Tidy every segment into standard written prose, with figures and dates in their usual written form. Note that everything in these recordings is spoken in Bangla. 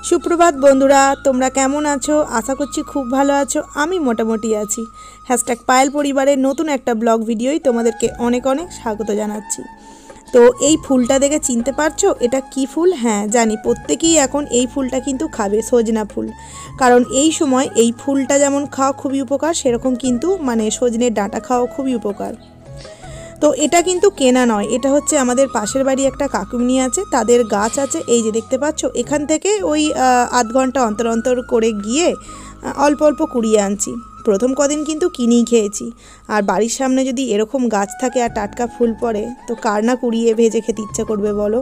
সুপ্রভাত বন্ধুরা, তোমরা কেমন আছো? আশা করছি খুব ভালো আছো। আমি মোটামুটি আছি। #পায়েল পরিবারের নতুন একটা ব্লগ ভিডিওই তোমাদেরকে অনেক অনেক স্বাগত জানাচ্ছি। তো এই ফুলটা দেখে চিনতে পারছো এটা কি ফুল? হ্যাঁ জানি, প্রত্যেকেই এখন এই ফুলটা কিন্তু খাবে, সজনা ফুল। কারণ এই সময় এই ফুলটা যেমন খাওয়া খুবই উপকার, সেরকম কিন্তু সজনের ডাঁটা খাওয়া খুবই উপকার। তো এটা কিন্তু কেনা নয়, এটা হচ্ছে আমাদের পাশের বাড়ি একটা কাকুমনি আছে, তাদের গাছ আছে। এই যে দেখতে পাচ্ছ, এখান থেকে ওই আধ ঘন্টা অন্তর অন্তর করে গিয়ে অল্প অল্প কুড়িয়ে আনছি। প্রথম কদিন কিন্তু কিনেই খেয়েছি। আর বাড়ির সামনে যদি এরকম গাছ থাকে আর টাটকা ফুল পড়ে, তো কার না কুড়িয়ে ভেজে খেতে ইচ্ছা করবে বলো।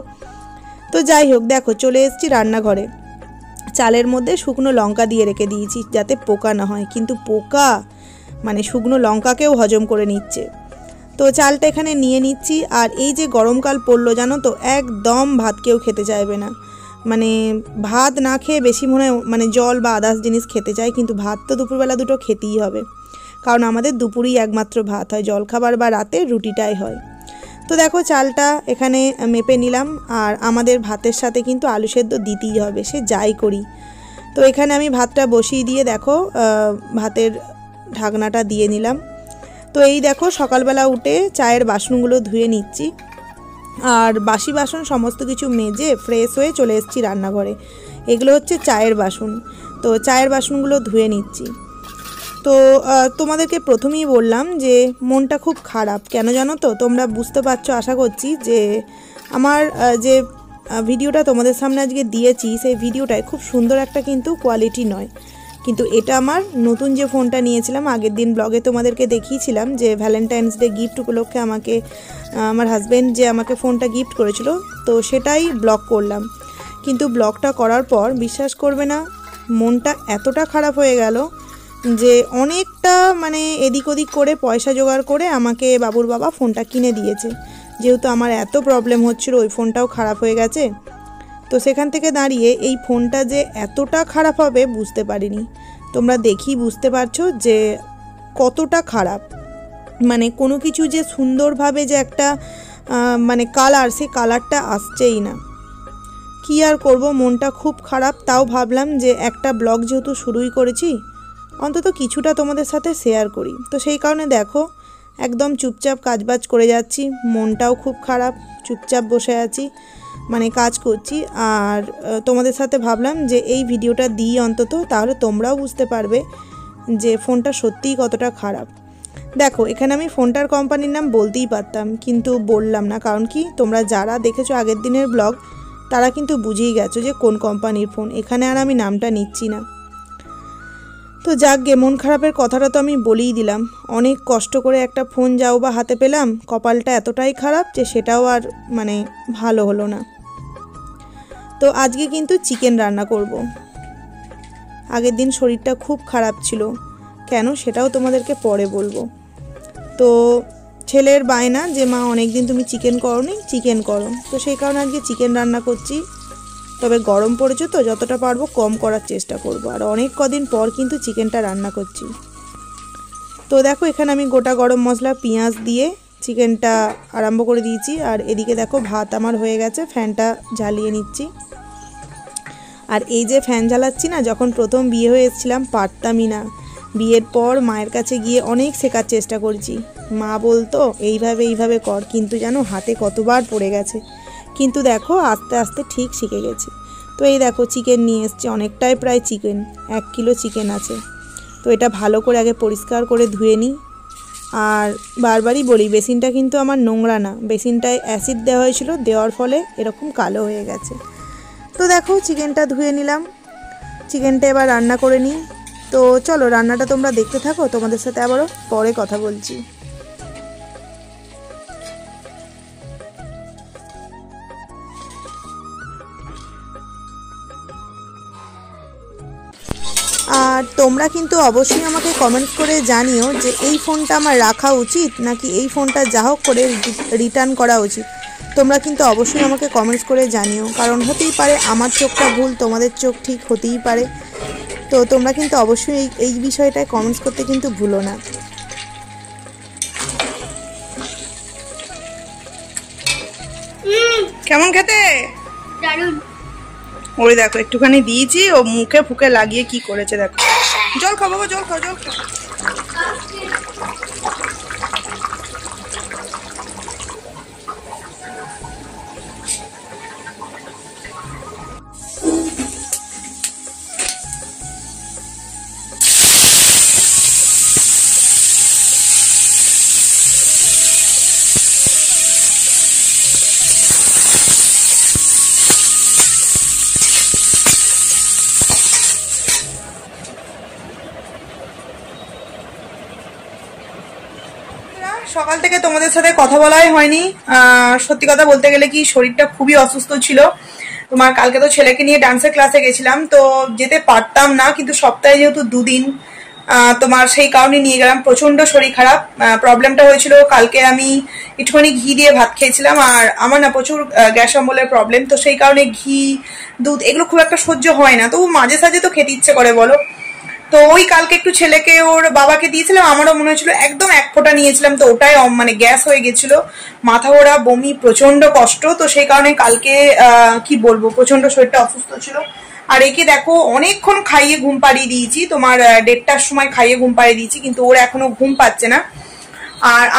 তো যাই হোক, দেখো চলে এসেছি রান্নাঘরে। চালের মধ্যে শুকনো লঙ্কা দিয়ে রেখে দিয়েছি যাতে পোকা না হয়, কিন্তু পোকা শুকনো লঙ্কাকেও হজম করে নিচ্ছে। তো চালটা এখানে নিয়ে নিচ্ছি। আর এই যে গরমকাল পড়লো জানো তো, একদম ভাত কেউ খেতে চাইবে না। ভাত না খেয়ে বেশি জল বা আদার্স জিনিস খেতে চায়, কিন্তু ভাত তো দুপুরবেলা দুটো খেতেই হবে। কারণ আমাদের দুপুরেই একমাত্র ভাত হয়, জলখাবার বা রাতে রুটিটাই হয়। তো দেখো চালটা এখানে মেপে নিলাম। আর আমাদের ভাতের সাথে কিন্তু আলু সেদ্ধ দিতেই হবে, সে যাই করি। তো এখানে আমি ভাতটা বসিয়ে দিয়ে দেখো ভাতের ঢাকনাটা দিয়ে নিলাম। তো এই দেখো সকালবেলা উঠে চায়ের বাসনগুলো ধুয়ে নিচ্ছি। আর বাসি বাসন সমস্ত কিছু মেজে ফ্রেশ হয়ে চলে এসেছি রান্নাঘরে। এগুলো হচ্ছে চায়ের বাসন। তো চায়ের বাসনগুলো ধুয়ে নিচ্ছি। তো তোমাদেরকে প্রথমেই বললাম যে মনটা খুব খারাপ। কেন জানো তো? তোমরা বুঝতে পারছো আশা করছি যে আমার যে ভিডিওটা তোমাদের সামনে আজকে দিয়েছি, সেই ভিডিওটায় খুব সুন্দর একটা কিন্তু কোয়ালিটি নয়। কিন্তু এটা আমার নতুন যে ফোনটা নিয়েছিলাম, আগের দিন ব্লগে তোমাদেরকে দেখিয়েছিলাম যে ভ্যালেন্টাইন্স ডে গিফট উপলক্ষে আমার হাজব্যান্ড যে আমাকে ফোনটা গিফট করেছিল, তো সেটাই ব্লগ করলাম। কিন্তু ব্লগটা করার পর বিশ্বাস করবে না, মনটা এতটা খারাপ হয়ে গেল যে অনেকটা এদিক ওদিক করে পয়সা জোগাড় করে আমাকে বাবুর বাবা ফোনটা কিনে দিয়েছে। যেহেতু আমার এত প্রবলেম হচ্ছিল, ওই ফোনটাও খারাপ হয়ে গেছে। তো সেখান থেকে দাঁড়িয়ে এই ফোনটা যে এতটা খারাপ হবে বুঝতে পারিনি। তোমরা দেখি বুঝতে পারছো যে কতটা খারাপ। কোনো কিছু যে সুন্দরভাবে যে একটা কালার, সেই কালারটা আসছেই না। কি আর করব, মনটা খুব খারাপ। তাও ভাবলাম যে একটা ব্লগ যেহেতু শুরুই করেছি, অন্তত কিছুটা তোমাদের সাথে শেয়ার করি। তো সেই কারণে দেখো একদম চুপচাপ কাজবাজ করে যাচ্ছি। মনটাও খুব খারাপ, চুপচাপ বসে আছি, কাজ করছি। আর তোমাদের সাথে ভাবলাম যে এই ভিডিওটা দিই অন্তত, তাহলে তোমরাও বুঝতে পারবে যে ফোনটা সত্যিই কতটা খারাপ। দেখো এখানে আমি ফোনটার কোম্পানির নাম বলতেই পারতাম, কিন্তু বললাম না। কারণ কি, তোমরা যারা দেখেছো আগের দিনের ব্লগ, তারা কিন্তু বুঝেই গেছো যে কোন কোম্পানির ফোন। এখানে আর আমি নামটা নিচ্ছি না। তো যাক গে, মন খারাপের কথাটা তো আমি বলেই দিলাম। অনেক কষ্ট করে একটা ফোন যাও বা হাতে পেলাম, কপালটা এতটাই খারাপ যে সেটাও আর ভালো হলো না। তো আজকে কিন্তু চিকেন রান্না করব। আগের দিন শরীরটা খুব খারাপ ছিল, কেন সেটাও তোমাদেরকে পরে বলবো। তো ছেলের বায়না যে মা অনেক দিন তুমি চিকেন করোনি, চিকেন করো। তো সেই কারণে আজকে চিকেন রান্না করছি। তবে গরম পড়েছে তো যতটা পারবো কম করার চেষ্টা করব। আর অনেক কদিন পর কিন্তু চিকেনটা রান্না করছি। তো দেখো এখানে আমি গোটা গরম মশলা পেঁয়াজ দিয়ে চিকেনটা আরম্ভ করে দিয়েছি। আর এদিকে দেখো ভাত আমার হয়ে গেছে, ফ্যানটা জ্বালিয়ে নিচ্ছি। আর এই যে ফ্যান জ্বালাচ্ছি না, যখন প্রথম বিয়ে হয়ে এসেছিলাম পারতামই না। বিয়ের পর মায়ের কাছে গিয়ে অনেক শেখার চেষ্টা করেছি। মা বলতো এইভাবে কর, কিন্তু জানো হাতে কতবার পড়ে গেছে। কিন্তু দেখো আস্তে আস্তে ঠিক শিখে গেছি। তো এই দেখো চিকেন নিয়ে এসছি, অনেকটাই প্রায় চিকেন, 1 কিলো চিকেন আছে। তো এটা ভালো করে আগে পরিষ্কার করে ধুয়ে নিই। আর বারবারই বলি, বেসিনটা কিন্তু আমার নোংরা না, বেসিনটায় অ্যাসিড দেওয়া হয়েছিল, দেওয়ার ফলে এরকম কালো হয়ে গেছে। তো দেখো চিকেনটা ধুয়ে নিলাম, চিকেনটা এবার রান্না করে নিই। তো চলো রান্নাটা তোমরা দেখতে থাকো, তোমাদের সাথে আবারও পরে কথা বলছি। আর তোমরা কিন্তু অবশ্যই আমাকে কমেন্টস করে জানিও যে এই ফোনটা আমার রাখা উচিত নাকি এই ফোনটা যা হোক করে রিটার্ন করা উচিত। তোমরা কিন্তু অবশ্যই আমাকে কমেন্টস করে জানিও, কারণ হতেই পারে আমার চোখটা ভুল, তোমাদের চোখ ঠিক হতেই পারে। তো তোমরা কিন্তু অবশ্যই এই বিষয়টায় কমেন্টস করতে কিন্তু ভুলো না। কেমন খেতে? দারুণ। ওই দেখো একটুখানি দিয়েছি, ও মুখে ফুকে লাগিয়ে কি করেছে দেখো। জল খাও বাবা, জল খাও, জল খাও। সকাল থেকে তোমাদের সাথে কথা বলাই হয়নি। সত্যি কথা বলতে গেলে কি শরীরটা খুবই অসুস্থ ছিল। তোমার কালকে তো ছেলেকে নিয়ে ডান্সের ক্লাসে গেছিলাম, তো যেতে পারতাম না, কিন্তু সপ্তাহে যেহেতু 2 দিন তোমার সেই কারণে নিয়ে গেলাম। প্রচন্ড শরীর খারাপ। প্রবলেমটা হয়েছিল কালকে আমি একটুখানি ঘি দিয়ে ভাত খেয়েছিলাম, আর আমার না প্রচুর গ্যাস অম্বলের প্রবলেম, তো সেই কারণে ঘি দুধ এগুলো খুব একটা সহ্য হয় না, তবু মাঝে সাঝে তো খেতে ইচ্ছে করে বলো। তো ওই কালকে একটু ছেলেকে ওর বাবাকে দিয়েছিলাম, আমারও মনে হয়েছিল একদম 1 ফোঁটা নিয়েছিলাম, তো ওটাই মানে গ্যাস হয়ে গেছিল, মাথা ঘোরা, বমি, প্রচন্ড কষ্ট। তো সেই কারণে কালকে কি বলবো, প্রচন্ড শরীরটা অসুস্থ ছিল। আর একে দেখো অনেকক্ষণ খাইয়ে ঘুম পাড়িয়ে দিয়েছি, তোমার 1:30টার সময় খাইয়ে ঘুম পাড়িয়ে দিয়েছি, কিন্তু ওর এখনো ঘুম পাচ্ছে না।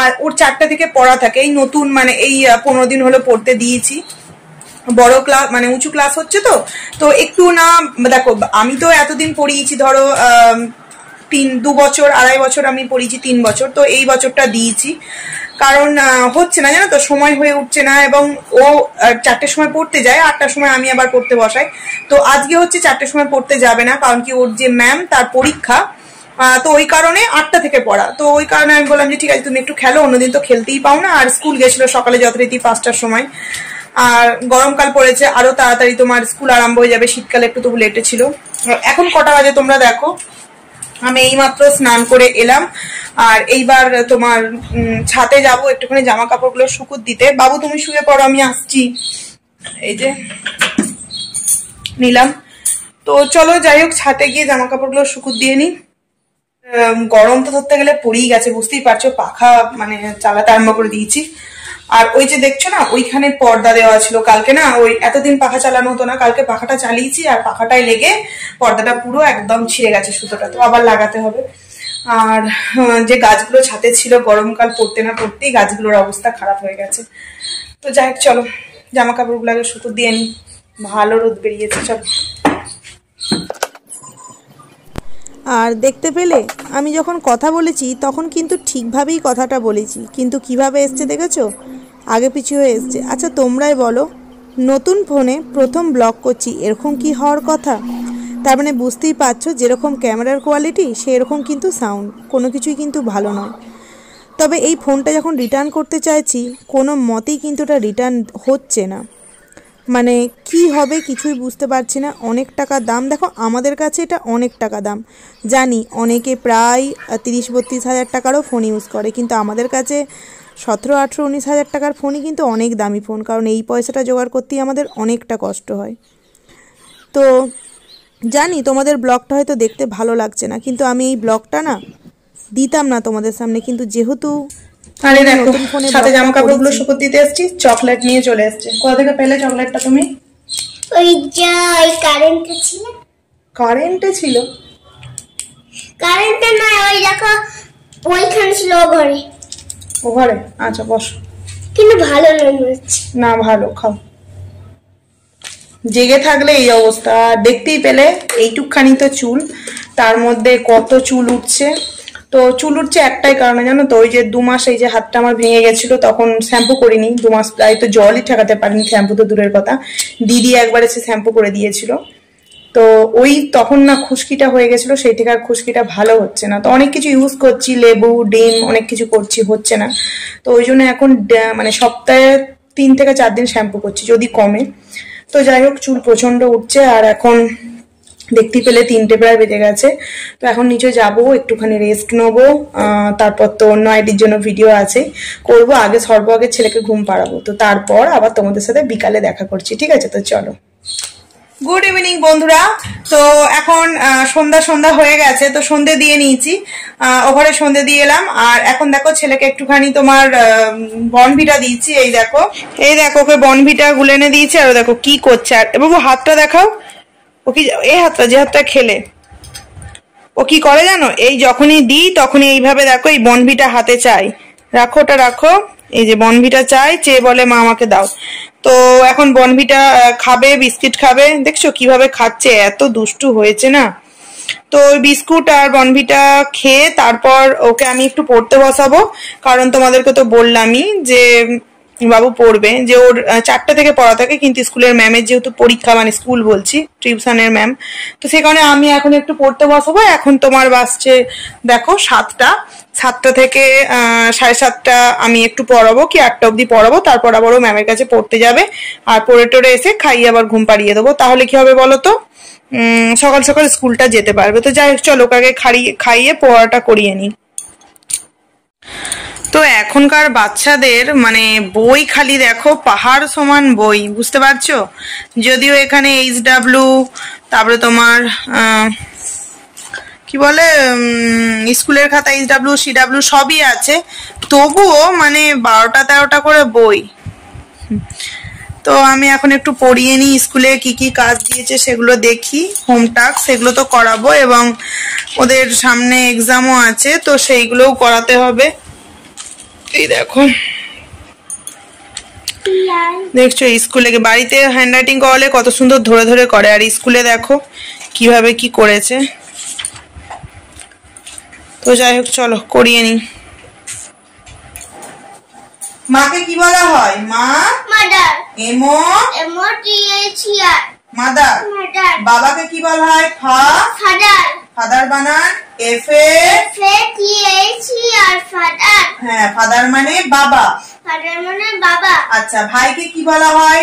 আর ওর 4টা থেকে পড়া থাকে, এই নতুন মানে এই 15 দিন হলো পড়তে দিয়েছি। বড় ক্লাস মানে উঁচু ক্লাস হচ্ছে, তো একটু না দেখো, আমি তো এতদিন পড়িয়েছি ধরো 2 বছর 2.5 বছর আমি পড়িয়েছি, 3 বছর, তো এই বছরটা দিয়েছি, কারণ হচ্ছে না জানো তো, সময় হয়ে উঠছে না। এবং ও 4টের সময় পড়তে যায়, 8টার সময় আমি আবার পড়তে বসাই। তো আজকে হচ্ছে 4টের সময় পড়তে যাবে না, কারণ কি ওর যে ম্যাম তার পরীক্ষা, তো ওই কারণে 8টা থেকে পড়া। তো ওই কারণে আমি বললাম যে ঠিক আছে তুমি একটু খেলো, অন্যদিন তো খেলতেই পাও না। আর স্কুল গেছিল সকালে যথারীতি 5টার সময়, আর গরমকাল পড়েছে, আরো তাড়াতাড়ি তোমার স্কুল আরম্ভ হয়ে যাবে, শীতকালে একটু তবু লেটে ছিল। এখন কটা বাজে তোমরা দেখো, আমি এইমাত্র স্নান করে এলাম, আর এইবার তোমার ছাদে যাব একটুখানি জামা কাপড়গুলো শুকুত দিতে। বাবু তুমি শুয়ে পড়ো, আমি আসছি। এই যে নিলাম, তো চলো যাই হোক ছাদে গিয়ে জামা কাপড়গুলো শুকুত দিয়ে নি। গরম তো ধরতে গেলে পড়েই গেছে, বুঝতেই পারছো, পাখা মানে চালাতে আরম্ভ করে দিয়েছি। আর ওই যে দেখছো না, ওইখানে পর্দা দেওয়া ছিল কালকে, না ওই এতদিন পাখা চালানো হতো না, কালকে পাখাটা চালিয়েছি, আর পাখাটায় লেগে পর্দাটা পুরো একদম ছিঁড়ে গেছে, সুতোটা তো আবার লাগাতে হবে। আর যে গাছগুলো ছাদে ছিল, গরমকাল পড়তে না পড়তেই গাছগুলোর অবস্থা খারাপ হয়ে গেছে। তো যাই হোক চলো জামা কাপড়গুলো আগে শুকুর দিয়ে নি, ভালো রোদ বেরিয়েছে। চলো। আর দেখতে পেলে আমি যখন কথা বলেছি তখন কিন্তু ঠিকভাবেই কথাটা বলেছি, কিন্তু কিভাবে এসছে দেখেছো, আগে পিছু হয়ে এসছে। আচ্ছা তোমরাই বলো, নতুন ফোনে প্রথম ব্লগ করছি, এরকম কি হওয়ার কথা? তার মানে বুঝতেই পারছো, যেরকম ক্যামেরার কোয়ালিটি সেরকম কিন্তু সাউন্ড, কোনো কিছুই কিন্তু ভালো নয়। তবে এই ফোনটা যখন রিটার্ন করতে চাইছি, কোনো মতেই কিন্তু এটা রিটার্ন হচ্ছে না, মানে কি হবে কিছুই বুঝতে পারছি না। অনেক টাকা দাম, দেখো আমাদের কাছে এটা অনেক টাকা দাম, জানি অনেকে প্রায় 30-32 হাজার টাকারও ফোন ইউজ করে, কিন্তু আমাদের কাছে 17, 18, 19 হাজার টাকার ফোনই কিন্তু অনেক দামি ফোন, কারণ এই পয়সাটা জোগাড় করতেই আমাদের অনেকটা কষ্ট হয়। তো জানি তোমাদের ব্লগটা হয়তো দেখতে ভালো লাগছে না, কিন্তু আমি এই ব্লগটা না দিতাম না তোমাদের সামনে, কিন্তু যেহেতু আরে দেখো সাথে জামা কাপড়গুলো শুকুত দিতে এসেছি, চকলেট নিয়ে চলে এসেছে। কোথা থেকে পেলে চকলেটটা তুমি? ওই যে কারেন্টে ছিল। কারেন্টে ছিল? কারেন্টে না, ওই দেখো ওইখানে ছিল, ঘরে। ও ঘরে? আচ্ছা বসো। কিন্তু ভালো লাগে না, ভালো, খাও। জেগে থাকলে এই অবস্থা, দেখতেই পেলে এইটুকখানি তো চুল, তার মধ্যে কত চুল উঠছে। তো চুল উঠছে একটাই কারণে জানো তো, ওই যে 2 মাস এই যে হাতটা আমার ভেঙে গেছিল, তখন শ্যাম্পু করিনি 2 মাস, প্রায় তো জলই ঠেকাতে পারিনি, শ্যাম্পু তো দূরের কথা, দিদি একবার এসে শ্যাম্পু করে দিয়েছিল। তো ওই তখন না খুশকিটা হয়ে গেছিল, সেই থেকে আর খুশকিটা ভালো হচ্ছে না। তো অনেক কিছু ইউজ করছি, লেবু, ডিম, অনেক কিছু করছি, হচ্ছে না। তো ওই জন্য এখন মানে সপ্তাহে 3 থেকে 4 দিন শ্যাম্পু করছি, যদি কমে। তো যাই হোক চুল প্রচন্ড উঠছে, আর এখন দেখতে পেলে 3টে প্রায় বেজে গেছে। তো এখন নিচে যাবো, একটুখানি রেস্ট নেবো, তারপর তো অন্য আইডির জন্য ভিডিও আছে করবো, আগে সর্বাগে ছেলেকে ঘুম পাড়াবো, তো তারপর আবার তোমাদের সাথে বিকালে দেখা করছি, ঠিক আছে? তো চলো। গুড ইভিনিং বন্ধুরা। তো এখন সন্ধ্যা হয়ে গেছে, তো সন্ধে দিয়ে নিয়েছি, ওভারে সন্ধে দিয়ে এলাম। আর এখন দেখো ছেলেকে একটুখানি তোমার বনভিটা দিয়েছি, এই দেখো ওকে বনভিটা গুলে এনে দিয়েছি, আর দেখো কি করছে। আর বাবু হাতটা দেখাও, ও কি এই হাতটা যে হাতটা খেলে ও কি করে জানো, এই যখনই দিই তখনই এইভাবে দেখো এই বনভিটা হাতে চাই, রাখো ওটা রাখো, এই যে বনভিটা চাই, চেয়ে বলে মা আমাকে দাও। তো এখন বনভিটা খাবে, বিস্কিট খাবে, দেখছো কিভাবে খাচ্ছে, এত দুষ্টু হয়েছে না। তো ওই বিস্কুট আর বনভিটা খেয়ে তারপর ওকে আমি একটু পড়তে বসাবো, কারণ তোমাদেরকে তো বললামই যে বাবু পড়বে, যে ওর 4টা থেকে পড়া থাকে, কিন্তু স্কুলের ম্যামের যেহেতু পরীক্ষা, মানে স্কুল বলছি টিউশনের ম্যাম, তো সেই কারণে আমি এখন একটু পড়তে বসাবো। এখন তোমার বাসছে দেখো 7টা থেকে 7:30 আমি একটু পড়াবো, কি 8টা অব্দি পড়াবো, তারপর আবার ও ম্যামের কাছে পড়তে যাবে, আর পড়ে টোরে এসে খাইয়ে আবার ঘুম পাড়িয়ে দেবো। তাহলে কি হবে বলো তো, সকাল সকাল স্কুলটা যেতে পারবে। তো যাই হোক, চলো ওকে খাইয়ে পড়াটা করিয়ে নি। তো এখনকার বাচ্চাদের মানে বই খালি দেখো পাহাড় সমান বই, বুঝতে পারছো। যদিও এখানে HW, তারপরে তোমার কি বলে স্কুলের খাতা HW CW সবই আছে, তবুও মানে 12টা 13টা করে বই। তো আমি এখন একটু পড়িয়ে নিই, স্কুলে কি কি কাজ দিয়েছে সেগুলো দেখি, হোম টাস্ক সেগুলো তো করাবো, এবং ওদের সামনে এক্সামও আছে, তো সেইগুলোও করাতে হবে। এই দেখো, দেখছো স্কুলে, বাড়িতে হ্যান্ডরাইটিং করালে কত সুন্দর ধরে ধরে করে, আর স্কুলে দেখো কিভাবে কি করেছে। তো যাই হোক, চলো করিয়ে নি। মাকে কি বলা হয়? মা, মাদার, এমো MOTHER, মাদার। মাদার। বাবাকে কি বলা হয়? ফাদার, ফাদার বানান FATHER, ফাদার। হ্যাঁ, ফাদার মানে বাবা। ফাদার মানে বাবা। আচ্ছা, ভাইকে কি বলা হয়?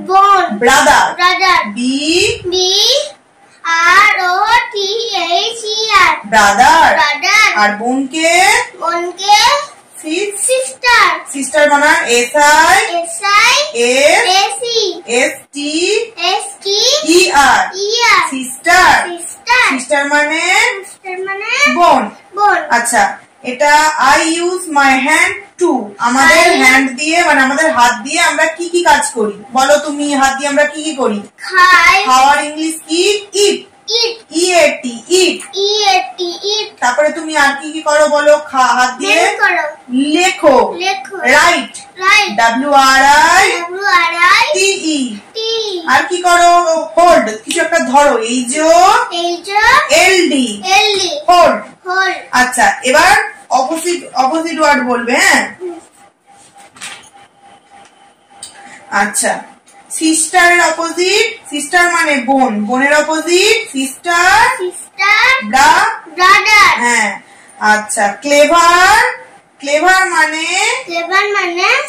বোন, brother. Brother, BROTHER, brother. Brother. আর বোনকে বোনকে সিস্টার, সিস্টার বানান SISTER। সিস্টার। সিস্টার মানে বোন। আচ্ছা, এটা I use my hand to, আমাদের হ্যান্ড দিয়ে মানে আমাদের হাত দিয়ে আমরা কি কি কাজ করি বলো তুমি? হাত দিয়ে আমরা কি কি করি? খাই। খাওয়ার ইংলিশ কি? ইট। EAT, ইট। তারপরে তুমি আর কি কি করো বলো হাত দিয়ে? লেখো। রাইট। WRITE। আর কি করো? হোল্ড, কিছু একটা ধরো, HOLD, হোল্ড। আচ্ছা, এবার অপোজিট ওয়ার্ড বলবে। হ্যাঁ, আচ্ছা, সিস্টারের অপোজিট, সিস্টার মানে বোন, বোনের অপোজিট সিস্টার, ব্রাদার। হ্যাঁ, আচ্ছা, ক্লেভার মানে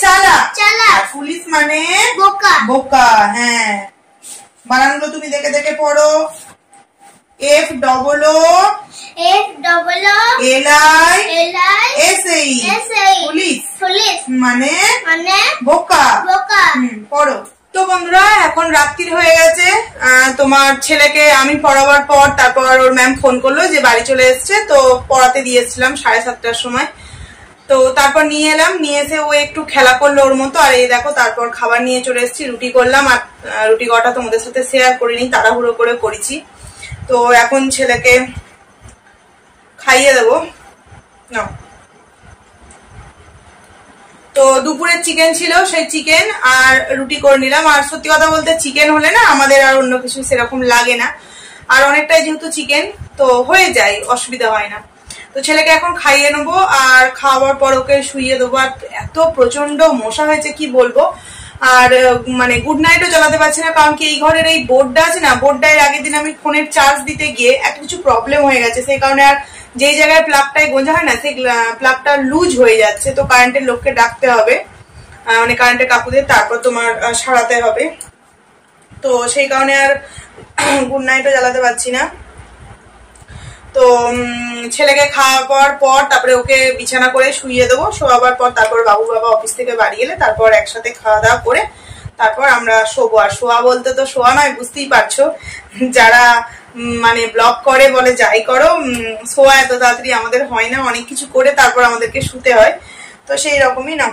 চালাক, আর ফুলিশ মানে বোকা। হ্যাঁ, বানানগুলো তুমি দেখে দেখে পড়ো। FLLISH, ফুলিশ মানে বোকা। পড়ো। তো বন্ধুরা, এখন রাত্রি হয়ে গেছে, তোমার ছেলেকে আমি পড়াবার পর তারপর ওর ম্যাম ফোন করলো যে বাড়ি চলে এসছে, তো পড়াতে দিয়েছিলাম 7:30টার সময়। তো তারপর নিয়ে এলাম, নিয়ে এসে ও একটু খেলা করলো ওর মতো, আর এই দেখো তারপর খাবার নিয়ে চলে এসেছি, রুটি করলাম, আর রুটি করাটা তোমাদের সাথে শেয়ার করিনি, তাড়াহুড়ো করে করেছি। তো এখন ছেলেকে খাইয়ে দেবো না। তো দুপুরের চিকেন ছিল, সেই চিকেন আর রুটি করে নিলাম। আর সত্যি কথা বলতে চিকেন হলে না আমাদের আর অন্য কিছু সেরকম লাগে না, আর অনেকটাই যেহেতু চিকেন তো হয়ে যায়, অসুবিধা হয় না। তো ছেলেকে এখন খাইয়ে নেবো, আর খাওয়ার পর ওকে শুইয়ে দেবো। আর এত প্রচন্ড মশা হয়েছে কি বলবো, আর মানে গুড নাইটও জ্বালাতে পারছি না, কারণ কি এই ঘরের এই বোর্ডটা আছে না, বোর্ডটার আগের দিন আমি ফোনের চার্জ দিতে গিয়ে একটা কিছু প্রবলেম হয়ে গেছে, সেই কারণে আর যেই জায়গায় প্লাগটায় গোঁজা হয় না সেই প্লাগটা লুজ হয়ে যাচ্ছে। তো কারেন্টের লোককে ডাকতে হবে, মানে কারেন্টের কাকুদের, তারপর তোমার সারাতে হবে। তো সেই কারণে আর গুড নাইটও জ্বালাতে পারছি না। তো ছেলেকে খাওয়াবার পর তারপরে ওকে বিছানা করে শুইয়ে দেবো, শোয়াবার পর তারপর বাবু বাবা অফিস থেকে বাড়ি এলে তারপর একসাথে খাওয়া দাওয়া করে তারপর আমরা শোবো। আর শোয়া বলতে তো শোয়া নয়, বুঝতেই পারছো, যারা মানে ব্লগ করে বলে যাই করো, শোয়া এত তাড়াতাড়ি আমাদের হয় না, অনেক কিছু করে তারপর আমাদেরকে শুতে হয়, তো সেই রকমই না।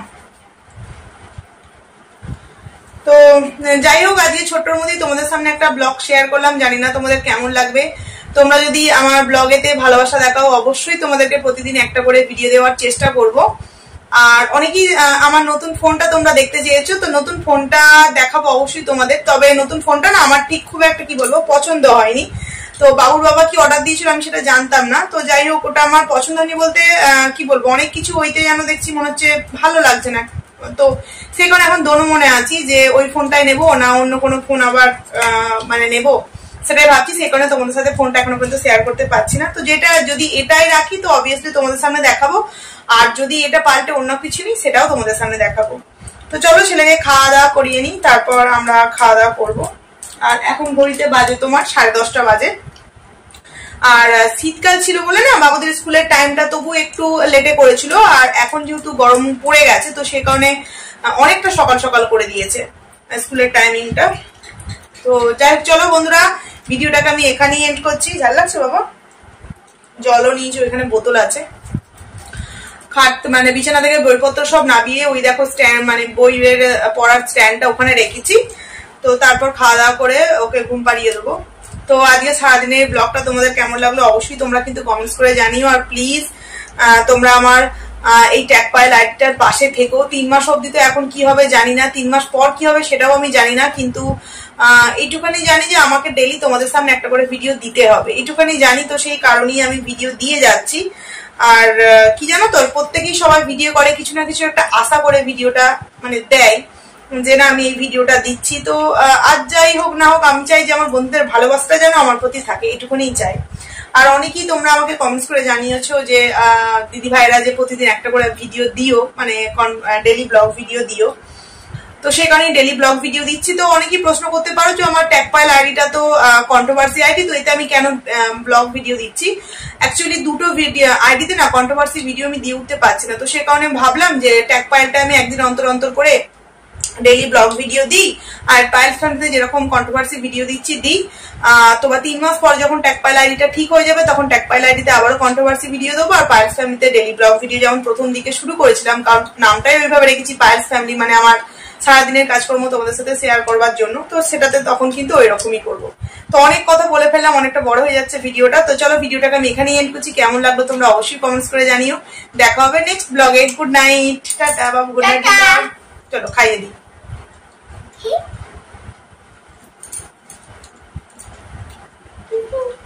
তো যাই হোক, আজকে ছোট্টর মধ্যেই তোমাদের সামনে একটা ব্লগ শেয়ার করলাম। জানি না তোমাদের কেমন লাগবে। তোমরা যদি আমার ব্লগেতে ভালোবাসা দেখাও, অবশ্যই তোমাদেরকে প্রতিদিন একটা করে ভিডিও দেওয়ার চেষ্টা করব। আর অনেকেই আমার নতুন ফোনটা তোমরা দেখতে চেয়েছো, তো নতুন ফোনটা দেখাবো অবশ্যই তোমাদের। তবে নতুন ফোনটা না আমার ঠিক খুব একটা কি বলবো পছন্দ হয়নি। তো বাবুর বাবা কি অর্ডার দিয়েছিল আমি সেটা জানতাম না। তো যাই হোক, ওটা আমার পছন্দ হয়নি বলতে কি বলবো, অনেক কিছু হইতে যেন দেখছি মনে হচ্ছে ভালো লাগছে না। তো সেই কারণে এখন দোনো মনে আছি যে ওই ফোনটাই নেবো না অন্য কোনো ফোন আবার মানে নেবো, সেটাই ভাবছি। সেই কারণে তোমাদের সাথে ফোনটা এখনো পর্যন্ত শেয়ার করতে পারছি না। তো যেটা যদি এটাই রাখি তো অবভিয়াসলি তোমাদের সামনে দেখাবো, আর যদি এটা পাল্টে অন্য কিছু নিই সেটাও তোমাদের সামনে দেখাবো। তো চলো ছেলেকে খাওয়া দাওয়া করিয়ে নিই, তারপর আমরা খাওয়া দাওয়া করবো। আর এখন ঘড়িতে বাজে তোমার 10:30 বাজে। আর শীতকাল ছিল বলে না বাবুদের স্কুলের টাইমটা তবু একটু লেটে করেছিল, আর এখন যেহেতু গরম পড়ে গেছে তো সে কারণে অনেকটা সকাল সকাল করে দিয়েছে স্কুলের টাইমিংটা। তো যাই হোক, চলো বন্ধুরা, ভিডিওটাকে আমি এখানেই এন্ড করছি। ঝাল লাগছে বাবা? জলও নিয়েছো, এখানে বোতল আছে। খাট মানে বিছানা থেকে বইপত্র সব নামিয়ে ওই দেখো স্ট্যান্ড মানে বইয়ের পড়ার স্ট্যান্ডটা ওখানে রেখেছি। তো তারপর খাওয়া দাওয়া করে ওকে ঘুম পাড়িয়ে দেবো। তো আজকে সারাদিনের ব্লগটা তোমাদের কেমন লাগলো অবশ্যই তোমরা কিন্তু কমেন্টস করে জানিও। আর প্লিজ তোমরা আমার এই ট্যাগ পাইল আইডিটার পাশে থেকো। 3 মাস অব্দি তো এখন কি হবে জানি না, 3 মাস পর কি হবে সেটাও আমি জানি না, কিন্তু এইটুখানি জানি যে আমাকে ডেইলি তোমাদের সামনে একটা করে ভিডিও দিতে হবে, এইটুখানি জানি। তো সেই কারণেই আমি ভিডিও দিয়ে যাচ্ছি। আর কি জানো তো, প্রত্যেকেই সবাই ভিডিও করে কিছু না কিছু একটা আশা করে ভিডিওটা মানে দেয় যে না আমি এই ভিডিওটা দিচ্ছি। তো আজ যাই হোক না হোক আমি চাই যে আমার বন্ধুদের ভালোবাসাটা যেন আমার প্রতি থাকে, এইটুকুনি চাই। আর অনেকেই তোমরা আমাকে কমেন্টস করে জানিয়েছো যে দিদি ভাইরা যে প্রতিদিন একটা করে ভিডিও দিও, মানে ডেইলি ব্লগ ভিডিও দিও। তো সেই কারণে ডেইলি ব্লগ ভিডিও দিচ্ছি। তো অনেকেই প্রশ্ন করতে পারো যে আমার ট্যাগ পাইল আইডিটা তো কন্ট্রোভার্সি আইডি, তো এতে আমি কেন ব্লগ ভিডিও দিচ্ছি। অ্যাকচুয়ালি দুটো ভিডিও আইডিতে না কন্ট্রোভার্সি ভিডিও আমি দিয়ে উঠতে পারছি না। তো সে কারণে ভাবলাম যে ট্যাগ পাইলটা আমি একদিন অন্তর অন্তর করে ডেইলি ব্লগ ভিডিও দিই, আর পাইলস ফ্যামিলিতে যেরকম কন্ট্রোভার্সি ভিডিও দিচ্ছি দিই। তো 3 মাস পর যখন ট্যাগ পাইল আইডিটা ঠিক হয়ে যাবে তখন ট্যাগ পাইল আইডিতে আবারও কন্ট্রোভার্সি ভিডিও দেবো। আর পাইলস ফ্যামিলিতে ডেইলি ব্লগ ভিডিও যেমন প্রথম দিকে শুরু করেছিলাম, কারণ নামটাই ওইভাবে রেখেছি পাইলস ফ্যামিলি, মানে আমার সারাদিনের কাজকর্ম তোমাদের সাথে শেয়ার করবার জন্য। তো সেটাতে তখন কিন্তু ওই রকমই করবো। তো অনেক কথা বলে ফেললাম, অনেকটা বড় হয়ে যাচ্ছে ভিডিওটা। তো চলো ভিডিওটাকে আমি এখানেই এন্ড করছি। কেমন লাগলো তোমরা অবশ্যই কমেন্টস করে জানিও। দেখা হবে নেক্সট ব্লগে। গুড নাইট, টাটা বাবু, গুড নাইট। চলো খাইয়ে দিই। Thank you.